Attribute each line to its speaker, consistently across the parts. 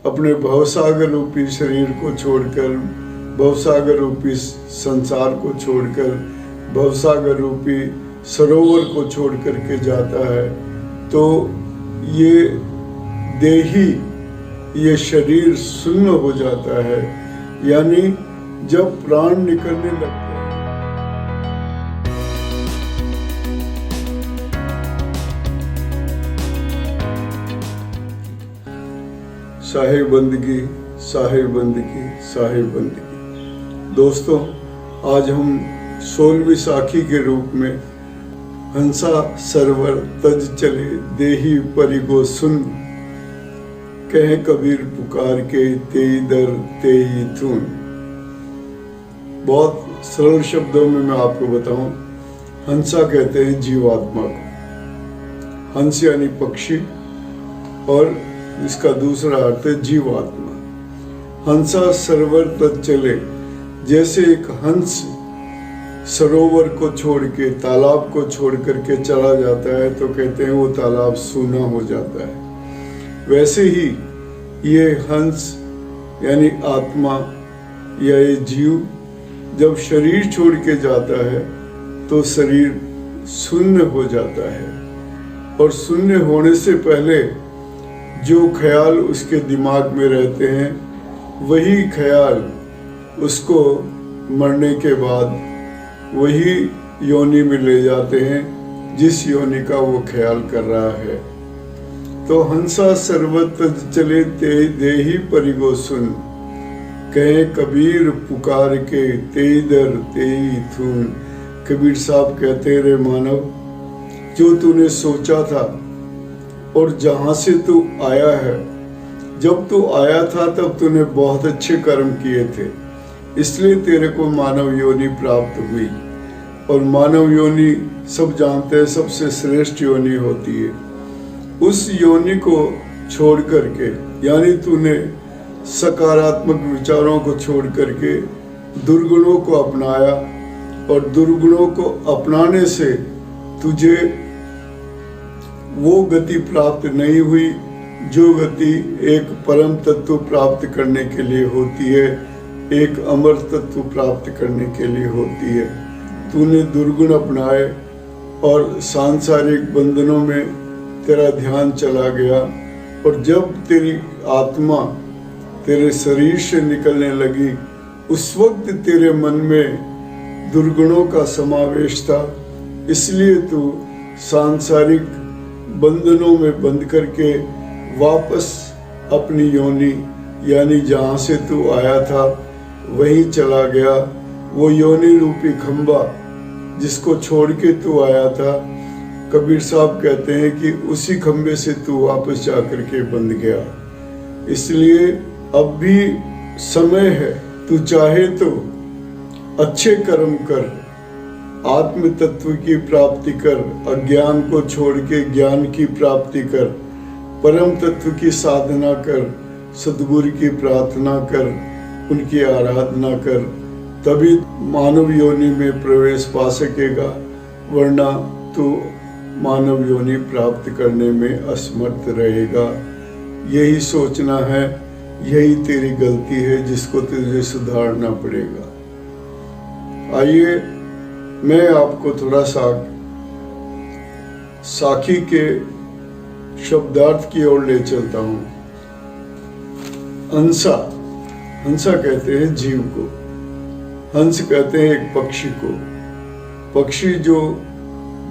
Speaker 1: अपने भवसागर रूपी शरीर को छोड़कर, भवसागर रूपी संसार को छोड़कर, भवसागर रूपी सरोवर को छोड़ करके जाता है, तो ये देही, ये शरीर शून्य हो जाता है। यानी जब प्राण निकलने लगते हैं, साहिब बंदगी, साहिब बंदगी, साहिब बंदगी। दोस्तों, आज हम 16वीं साखी के रूप में हंसा सरवर तज चले देही परिगो सुन, कहे कबीर पुकार के तेई दर तेई थून। बहुत सरल शब्दों में मैं आपको बताऊं, हंसा कहते हैं जीवात्मा को, हंस यानी पक्षी, और इसका दूसरा अर्थ है जीवात्मा। हंसा सरवर तज चले, जैसे एक हंस सरोवर को छोड़ के, तालाब को छोड़ करके चला जाता है तो कहते हैं वो तालाब सूना हो जाता है। वैसे ही ये हंस यानी आत्मा या ये जीव जब शरीर छोड़ के जाता है तो शरीर शून्य हो जाता है, और शून्य होने से पहले जो ख्याल उसके दिमाग में रहते हैं वही ख्याल उसको मरने के बाद वही योनि में ले जाते हैं जिस योनि का वो ख्याल कर रहा है। तो हंसा सर्वत चले ते देही परिगो सुन, कहे कबीर पुकार के तेई दर तेई थून। कबीर साहब कहते रे मानव, जो तूने सोचा था और जहां से तू आया है, जब तू आया था तब तूने बहुत अच्छे कर्म किए थे, इसलिए तेरे को मानव योनि प्राप्त हुई। और मानव योनि सब जानते हैं सबसे श्रेष्ठ योनि होती है। उस योनि को छोड़ करके, यानी तूने सकारात्मक विचारों को छोड़ करके दुर्गुणों को अपनाया, और दुर्गुणों को अपनाने से तुझे वो गति प्राप्त नहीं हुई जो गति एक परम तत्व प्राप्त करने के लिए होती है, एक अमर तत्व प्राप्त करने के लिए होती है। तूने दुर्गुण अपनाए और सांसारिक बंधनों में तेरा ध्यान चला गया, और जब तेरी आत्मा तेरे शरीर से निकलने लगी उस वक्त तेरे मन में दुर्गुणों का समावेश था, इसलिए तू सांसारिक बंधनों में बंध करके वापस अपनी योनि यानी जहाँ से तू आया था वहीं चला गया। वो योनि रूपी खंबा जिसको छोड़ के तू आया था, कबीर साहब कहते हैं कि उसी खंबे से तू वापस जा करके बंध गया। इसलिए अब भी समय है, तू चाहे तो अच्छे कर्म कर, आत्म तत्व की प्राप्ति कर, अज्ञान को छोड़ के ज्ञान की प्राप्ति कर, परम तत्व की साधना कर, सद्गुरु की प्रार्थना कर, उनकी आराधना कर, तभी मानव योनि में प्रवेश पा सकेगा, वरना तो मानव योनि प्राप्त करने में असमर्थ रहेगा। यही सोचना है, यही तेरी गलती है जिसको तुझे सुधारना पड़ेगा। आइए मैं आपको थोड़ा सा साखी के शब्दार्थ की ओर ले चलता हूँ। हंसा, हंसा कहते हैं जीव को, हंस कहते हैं एक पक्षी को। पक्षी जो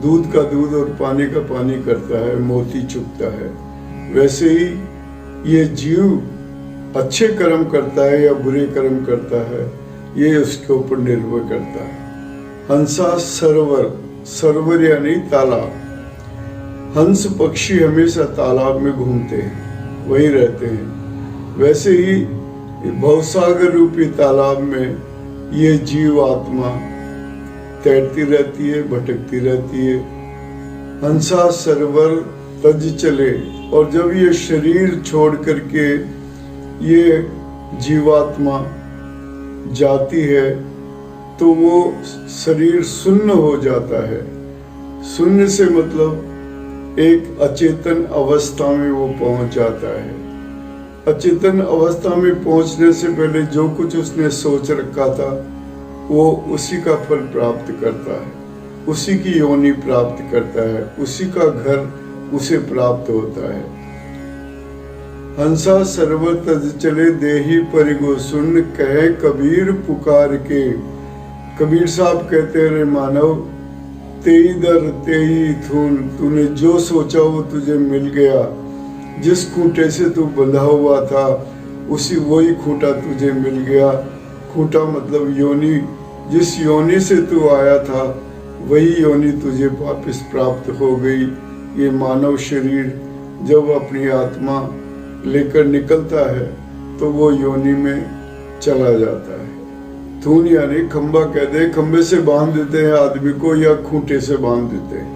Speaker 1: दूध का दूध और पानी का पानी करता है, मोती चुगता है, वैसे ही ये जीव अच्छे कर्म करता है या बुरे कर्म करता है, ये उसके ऊपर निर्भर करता है। हंसा सरोवर, सरोवर यानी तालाब। हंस पक्षी हमेशा तालाब में घूमते हैं, वहीं रहते हैं। वैसे ही भवसागर रूपी तालाब में ये जीव आत्मा तैरती रहती है, भटकती रहती है। हंसा सरोवर तज चले, और जब ये शरीर छोड़ करके ये जीवात्मा जाती है तो वो शरीर शून्य हो जाता है। शून्य से मतलब एक अचेतन अवस्था में वो पहुंच जाता है। अचेतन अवस्था में पहुंचने से पहले जो कुछ उसने सोच रखा था वो उसी का फल प्राप्त करता है, उसी की योनि प्राप्त करता है, उसी का घर उसे प्राप्त होता है। हंसा सर्व तज चले देही परिगो सुन, कहे कबीर पुकार के। कबीर साहब कहते रे मानव, तेई दर तेई थून, तूने जो सोचा वो तुझे मिल गया। जिस खूंटे से तू बंधा हुआ था उसी वही खूंटा तुझे मिल गया। खूंटा मतलब योनि, जिस योनि से तू आया था वही योनि तुझे वापस प्राप्त हो गई। ये मानव शरीर जब अपनी आत्मा लेकर निकलता है तो वो योनि में चला जाता है। थून यानी खंबा कह दे, खंबे से बांध देते हैं आदमी को या खूंटे से बांध देते हैं।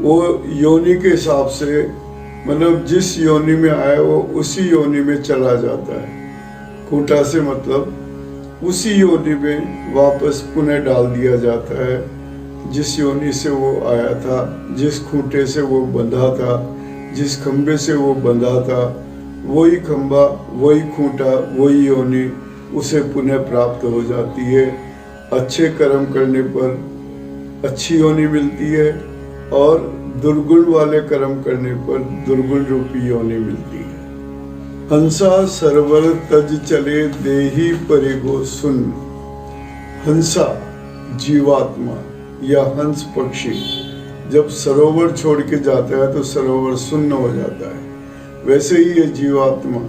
Speaker 1: वो योनि के हिसाब से, मतलब जिस योनि में आया वो उसी योनि में चला जाता है। खूंटा से मतलब उसी योनि में वापस पुनः डाल दिया जाता है जिस योनि से वो आया था, जिस खूंटे से वो बंधा था, जिस खंबे से वो बंधा था। वही खंबा, वही खूंटा, वही योनि उसे पुनः प्राप्त हो जाती है। अच्छे कर्म करने पर अच्छी योनि मिलती है और दुर्गुण वाले कर्म करने पर दुर्गुण रूपी योनि मिलती है। हंसा सरवर तज चले देही परिगो सुन। हंसा जीवात्मा या हंस पक्षी जब सरोवर छोड़ के जाता है तो सरोवर सुन्न हो जाता है। वैसे ही ये जीवात्मा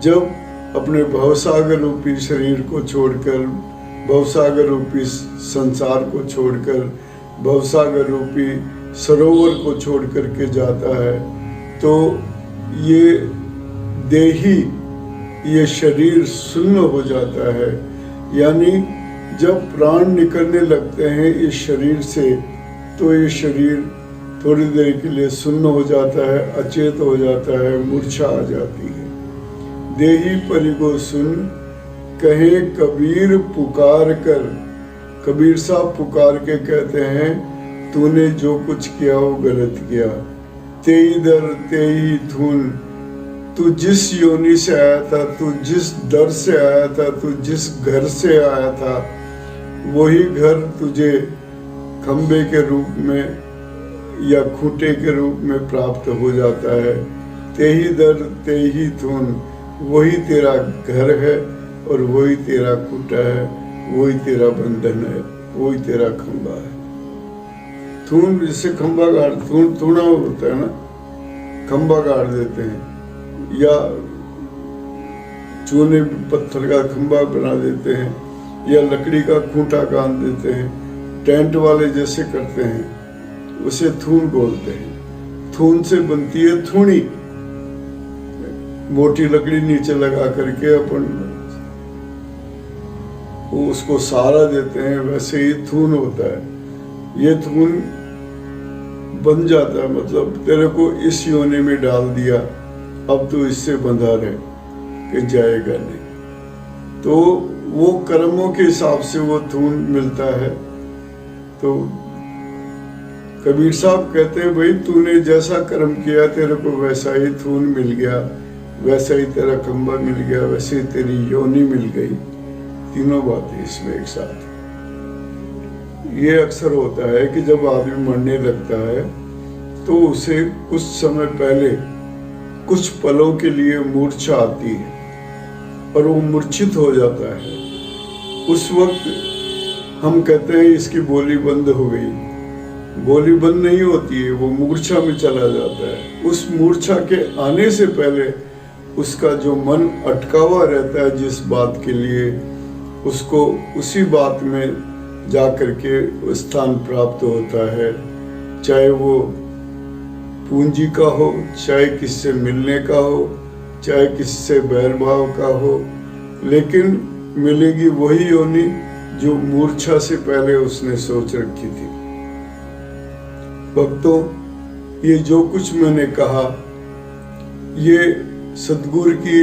Speaker 1: जब अपने भवसागर रूपी शरीर को छोड़कर, भवसागर रूपी संसार को छोड़कर, भवसागर रूपी सरोवर को छोड़ करके जाता है तो ये देही, ये शरीर सुन्न हो जाता है। यानी जब प्राण निकलने लगते हैं इस शरीर से तो ये शरीर थोड़ी देर के लिए सुन्न हो जाता है, अचेत हो जाता है, मूर्छा आ जाती है। देही परिगो सुन, कहे कबीर पुकार कर। कबीर साहब पुकार के कहते हैं तूने जो कुछ किया वो गलत किया। तेई दर तेई थून, तू जिस योनि से आया था, तू जिस दर से आया था, तू जिस घर से आया था वही घर तुझे खंबे के रूप में या खूंटे के रूप में प्राप्त हो जाता है। तेही दर तेही थून, वही तेरा घर है और वही तेरा खूंटा है, वही तेरा बंधन है, वही तेरा खंबा है। थून जिससे खंबा गाड़, थूना होता है ना, खंबा गाड़ देते हैं या चूने पत्थर का खंबा बना देते हैं या लकड़ी का खूंटा गाड़ देते हैं। टेंट वाले जैसे करते हैं उसे थून बोलते हैं। थून से बनती है थूणी, मोटी लकड़ी नीचे लगा करके अपन उसको सहारा देते हैं, वैसे ही थून होता है। ये थून बन जाता है, मतलब तेरे को इस योनि में डाल दिया, अब तू इससे बंधा रहे कि जाएगा नहीं। तो वो कर्मों के हिसाब से वो थून मिलता है। तो कबीर साहब कहते हैं भाई तूने जैसा कर्म किया तेरे को वैसा ही थून मिल गया, वैसा ही तेरा खंबा मिल गया, वैसे ही तेरी योनि मिल गई। तीनों बातें इसमें एक साथ। ये अक्सर होता है कि जब आदमी मरने लगता है तो उसे कुछ समय पहले कुछ पलों के लिए मूर्छा आती है और वो मूर्छित हो जाता है। उस वक्त हम कहते हैं इसकी बोली बंद हो गई। बोली बंद नहीं होती है, वो मूर्छा में चला जाता है। उस मूर्छा के आने से पहले उसका जो मन अटका हुआ रहता है जिस बात के लिए, उसको उसी बात में जा करके स्थान प्राप्त होता है। चाहे वो पूंजी का हो, चाहे किससे मिलने का हो, चाहे किससे बैर भाव का हो, लेकिन मिलेगी वही योनि जो मूर्छा से पहले उसने सोच रखी थी। भक्तों, ये जो कुछ मैंने कहा ये सतगुरु की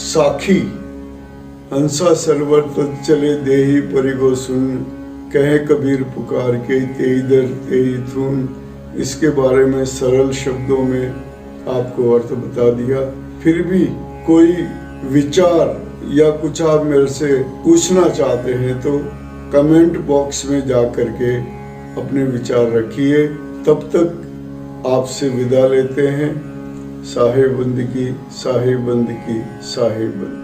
Speaker 1: साखी हंसा सरवर तज चले देही परिगो सुन, कहे कबीर पुकार के तेई दर तेई थून, इसके बारे में सरल शब्दों में आपको अर्थ बता दिया। फिर भी कोई विचार या कुछ आप मेरे से पूछना चाहते हैं तो कमेंट बॉक्स में जा करके अपने विचार रखिए। तब तक आपसे विदा लेते हैं। साहिब बंदगी, साहिब बंदगी, साहिब बंदगी।